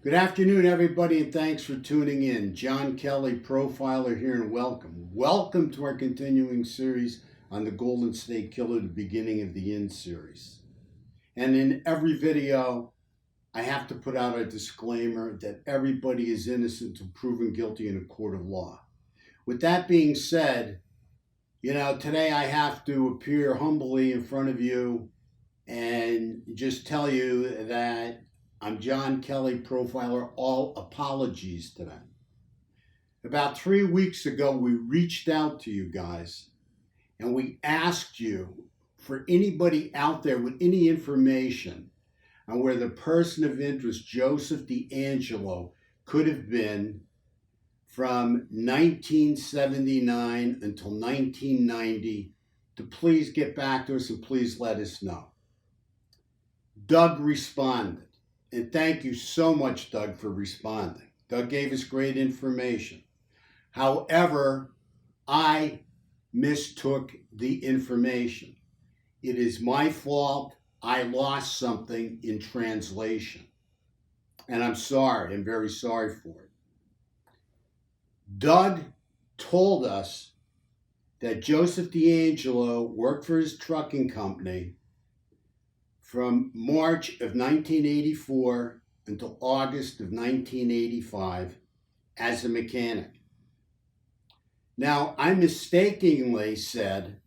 Good afternoon, everybody, and thanks for tuning in. John Kelly, Profiler here, and welcome. Welcome to our continuing series on the Golden State Killer, the beginning of the End series. And in every video, I have to put out a disclaimer that everybody is innocent until proven guilty in a court of law. With that being said, today I have to appear humbly in front of you and just tell you that I'm John Kelly, Profiler. All apologies to them. About 3 weeks ago, we reached out to you guys and we asked you for anybody out there with any information on where the person of interest, Joseph DeAngelo, could have been from 1979 until 1990 to please get back to us and please let us know. Doug responded. And thank you so much, Doug, for responding. Doug gave us great information. However, I mistook the information. It is my fault. I lost something in translation. And I'm sorry. I'm very sorry for it. Doug told us that Joseph DeAngelo worked for his trucking company from March of 1984 until August of 1985 as a mechanic. Now, I mistakenly said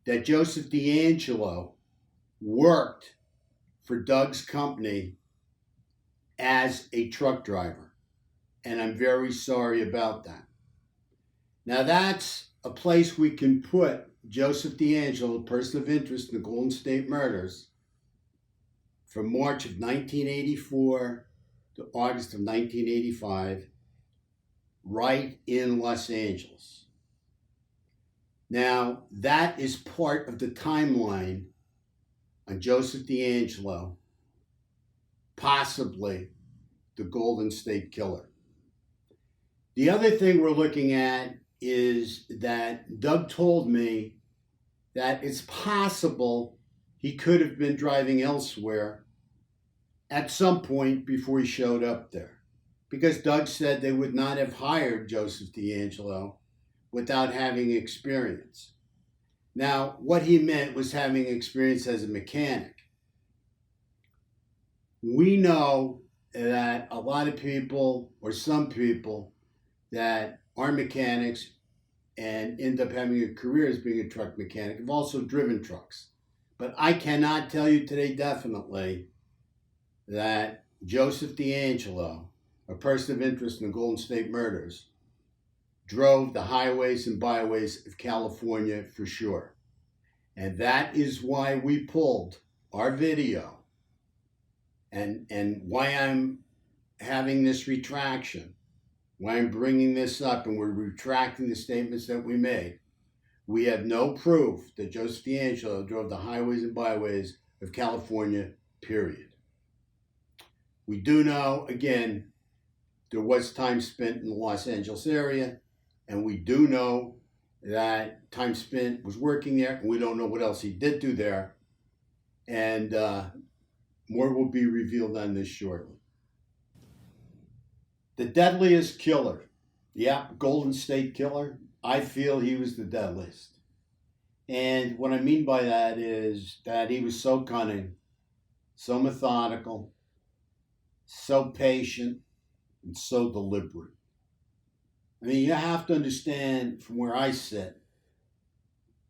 that Joseph DeAngelo worked for Doug's company as a truck driver, and I'm very sorry about that. Now, that's a place we can put Joseph DeAngelo, the person of interest in the Golden State murders, from March of 1984 to August of 1985, right in Los Angeles. Now, that is part of the timeline on Joseph DeAngelo, possibly the Golden State Killer. The other thing we're looking at is that Doug told me that it's possible he could have been driving elsewhere at some point before he showed up there. Because Doug said they would not have hired Joseph DeAngelo without having experience. Now, what he meant was having experience as a mechanic. We know that a lot of people, or some people, that are mechanics and end up having a career as being a truck mechanic have also driven trucks. But I cannot tell you today definitely that Joseph DeAngelo, a person of interest in the Golden State murders, drove the highways and byways of California for sure. And that is why we pulled our video and why I'm having this retraction, why I'm bringing this up and we're retracting the statements that we made. We have no proof that Joseph DeAngelo drove the highways and byways of California, period. We do know, again, there was time spent in the Los Angeles area, and we do know that time spent was working there, and we don't know what else he did do there. And more will be revealed on this shortly. The deadliest killer. Golden State Killer. I feel he was the deadliest. And what I mean by that is that he was so cunning, so methodical, so patient, and so deliberate. I mean, you have to understand from where I sit,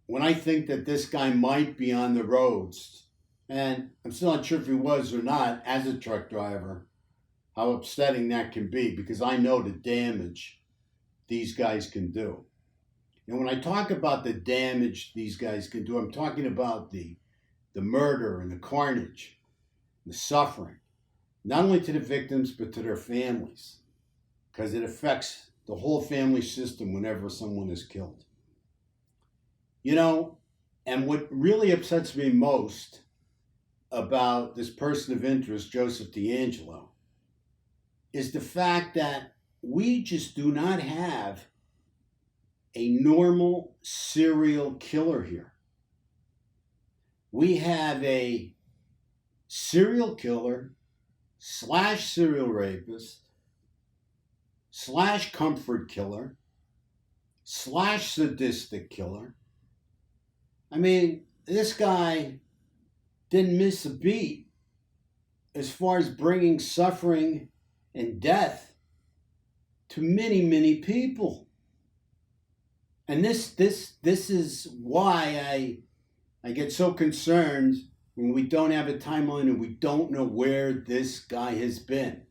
when I think that this guy might be on the roads, and I'm still not sure if he was or not as a truck driver, how upsetting that can be, because I know the damage these guys can do. And when I talk about the damage these guys can do, I'm talking about the murder and the carnage, the suffering, not only to the victims, but to their families, because it affects the whole family system whenever someone is killed. And what really upsets me most about this person of interest, Joseph DeAngelo, is the fact that we just do not have a normal serial killer here. We have a serial killer slash serial rapist slash comfort killer slash sadistic killer. I mean, this guy didn't miss a beat as far as bringing suffering and death to many, many people. And this is why I get so concerned when we don't have a timeline and we don't know where this guy has been.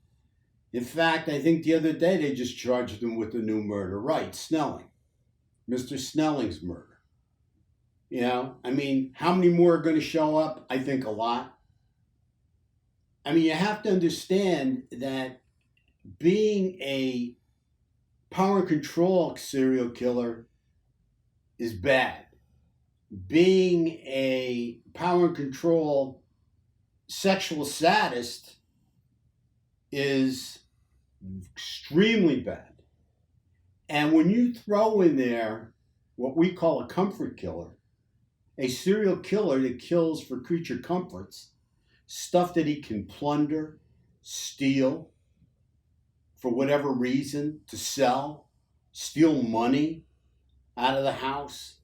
In fact, I think the other day they just charged him with a new murder. Right, Snelling. Mr. Snelling's murder. You know, I mean, how many more are going to show up? I think a lot. I mean, you have to understand that being a power and control serial killer is bad. Being a power and control sexual sadist is extremely bad. And when you throw in there what we call a comfort killer, a serial killer that kills for creature comforts, stuff that he can plunder, steal, for whatever reason, to sell, steal money out of the house.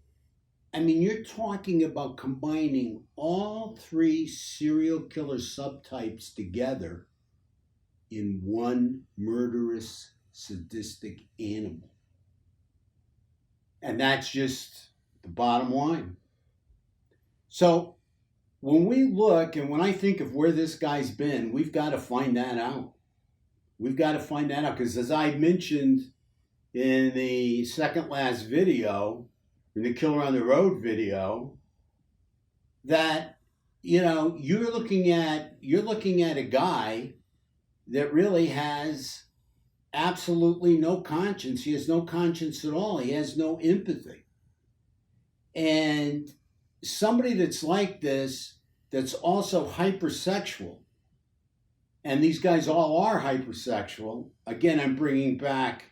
I mean, you're talking about combining all three serial killer subtypes together in one murderous, sadistic animal. And that's just the bottom line. So when we look and when I think of where this guy's been, we've got to find that out. We've got to find that out because as I mentioned in the second last video, in the Killer on the Road video, that, you know, you're looking at a guy that really has absolutely no conscience. He has no conscience at all. He has no empathy. And somebody that's like this, that's also hypersexual, and these guys all are hypersexual. Again, I'm bringing back,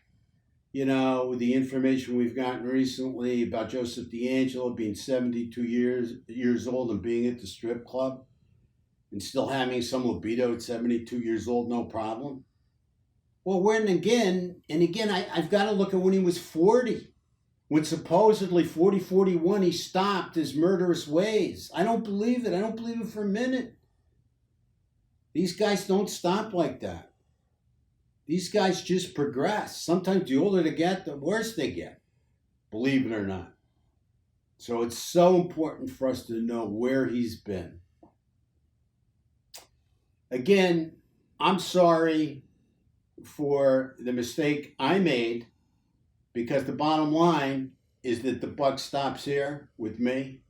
you know, the information we've gotten recently about Joseph DeAngelo being 72 years old and being at the strip club and still having some libido at 72 years old, no problem. Well, I've got to look at when he was 40. When supposedly 41, he stopped his murderous ways. I don't believe it. I don't believe it for a minute. These guys don't stop like that. These guys just progress. Sometimes the older they get, the worse they get, believe it or not. So it's so important for us to know where he's been. Again, I'm sorry for the mistake I made, because the bottom line is that the buck stops here with me.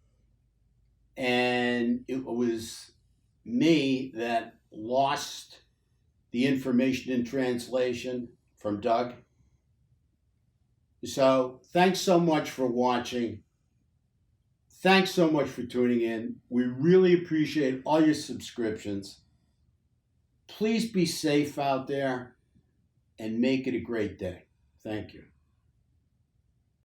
And it was me that lost the information in translation from Doug. So thanks so much for watching. Thanks so much for tuning in. We really appreciate all your subscriptions. Please be safe out there and make it a great day. Thank you.